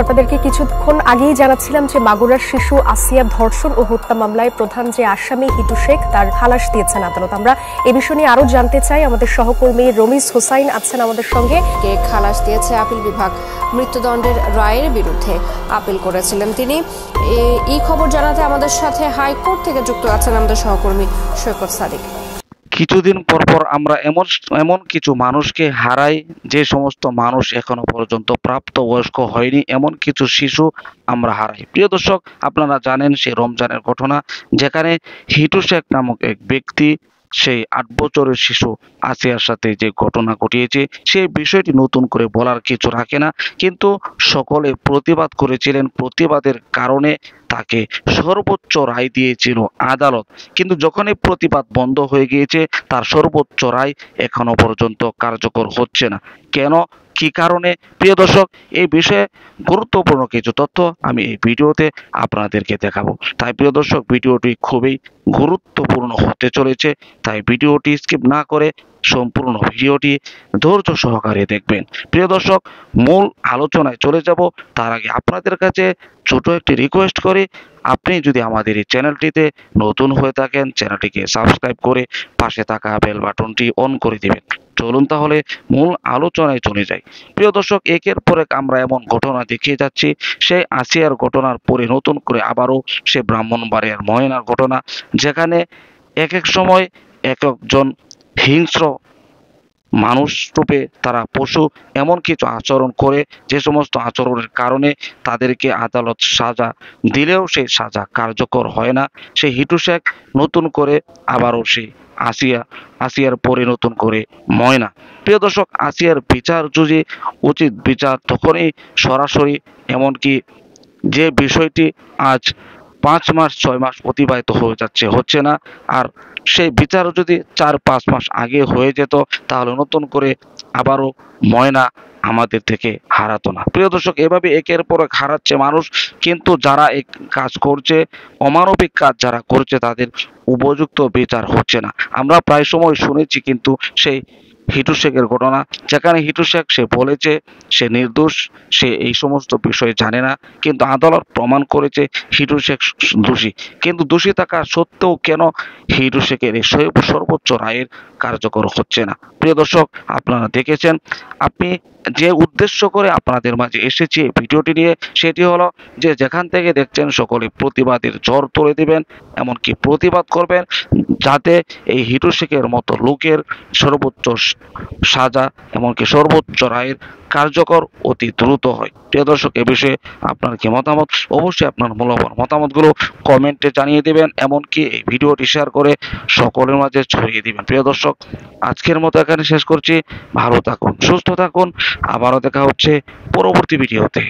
আপনাদেরকে কিছুক্ষণ আগেই জানাচ্ছিলাম যে মাগুরার শিশু আসিয়া ধর্ষণ ও হত্যা মামলায় প্রধান যে আসামি হিটু শেখ তার খালাস দিয়েছেন আদালত। আমরা এ বিষয় নিয়ে আরো জানতে চাই। আমাদের সহকর্মী রমিজ হোসাইন আছেন আমাদের সঙ্গে। খালাস দিয়েছে আপিল বিভাগ। মৃত্যুদণ্ডের রায়ের বিরুদ্ধে আপিল করেছিলেন তিনি। এই খবর জানাতে আমাদের সাথে হাইকোর্ট থেকে যুক্ত আছেন আমাদের সহকর্মী সৈকত সাদিক। কিছুদিন পর আমরা এমন কিছু মানুষকে হারাই, যে সমস্ত মানুষ এখনো পর্যন্ত প্রাপ্তবয়স্ক হয়নি, এমন কিছু শিশু আমরা হারাই। প্রিয় দর্শক, আপনারা জানেন সেই রমজানের ঘটনা, যেখানে হিটু শেখ নামক এক ব্যক্তি সেই 8 বছরের শিশু আসিয়ার সাথে যে ঘটনা ঘটিয়েছে, সেই বিষয়টি নতুন করে বলার কিছু রাখে না, কিন্তু সকলে প্রতিবাদ করেছিলেন। প্রতিবাদের কারণে তাকে সর্বোচ্চ রায় দিয়েছিল আদালত। কিন্তু যখনই প্রতিবাদ বন্ধ হয়ে গিয়েছে, তার সর্বোচ্চ রায় এখনো পর্যন্ত কার্যকর হচ্ছে না। কেন, কি কারণে? প্রিয় দর্শক, এই বিষয়ে গুরুত্বপূর্ণ কিছু তথ্য আমি এই ভিডিওতে আপনাদেরকে দেখাবো। তাই প্রিয় দর্শক, ভিডিওটি খুবই গুরুত্বপূর্ণ হতে চলেছে, তাই ভিডিওটি স্কিপ না করে সম্পূর্ণ ভিডিওটি ধৈর্য সহকারে দেখবেন। প্রিয় দর্শক, মূল আলোচনায় চলে যাব তার আগে আপনাদের কাছে ছোট একটি রিকোয়েস্ট করি, আপনি যদি আমাদের এই চ্যানেলটিতে নতুন হয়ে থাকেন, চ্যানেলটিকে সাবস্ক্রাইব করে পাশে থাকা বেল বাটনটি অন করে দিবেন। চলুন তাহলে মূল আলোচনায় চলে যাই। প্রিয় দর্শক, একের পর এক আমরা এমন ঘটনা দেখিয়ে যাচ্ছি। সেই আসিয়ার ঘটনার পরে নতুন করে আবারও সে ব্রাহ্মণবাড়িয়ার ময়নার ঘটনা, যেখানে এক এক সময় এক একজন হিংস্র মানুষ রূপে তারা পশু এমন কিছু আচরণ করে, যে সমস্ত আচরণের কারণে তাদেরকে আদালত সাজা দিলেও সেই সাজা কার্যকর হয় না। সেই হিটু শেখ নতুন করে আবারও সেই আসিয়ার পরে নতুন করে ময়না। প্রিয় দর্শক, আসিয়ার বিচার যদি উচিত বিচার তখনই সরাসরি, এমনকি যে বিষয়টি আজ 5 মাস 6 মাস অতিবাহিত হচ্ছে না, আর সেই বিচার যদি 4-5 মাস আগে হয়ে যেত, তাহলে নতুন করে আবারও ময়না আমাদের থেকে হারাতো না। প্রিয় দর্শক, এভাবে একের পর এক হারাচ্ছে মানুষ, কিন্তু যারা এই কাজ করছে, অমানবিক কাজ যারা করছে, তাদের উপযুক্ত বিচার হচ্ছে না। আমরা প্রায় সময় শুনেছি কিন্তু সেই হিটু শেখের ঘটনা, যেখানে হিটু শেখ সে বলেছে সে নির্দোষ, সে এই সমস্ত বিষয় জানে না, কিন্তু আদালত প্রমাণ করেছে হিটু শেখ দোষী। কিন্তু দোষী থাকা সত্ত্বেও কেন হিটু শেখের এই সর্বোচ্চ রায়ের কার্যকর হচ্ছে না? প্রিয় দর্শক, আপনারা দেখেছেন, আপনি যে উদ্দেশ্য করে আপনাদের মাঝে এসেছি এই ভিডিওটি নিয়ে, সেটি হলো যে যেখান থেকে দেখছেন সকলে প্রতিবাদের ঝড় তুলে দিবেন, এমনকি প্রতিবাদ করবেন, যাতে এই হিটু শেখের মতো লোকের সর্বোচ্চ সাজা এমনকি সর্বোচ্চ রায়ের কার্যকর অতি দ্রুত হয়। প্রিয় দর্শক, এ বিষয়ে আপনার কি মতামত? অবশ্যই আপনার মূল্যবান মতামতগুলো কমেন্টে জানিয়ে দিবেন, এমনকি এই ভিডিওটি শেয়ার করে সকলের মাঝে ছড়িয়ে দিবেন। প্রিয় দর্শক, আজকের মতো এখানে শেষ করছি। ভালো থাকুন, সুস্থ থাকুন, আবারও দেখা হচ্ছে পরবর্তী ভিডিওতে।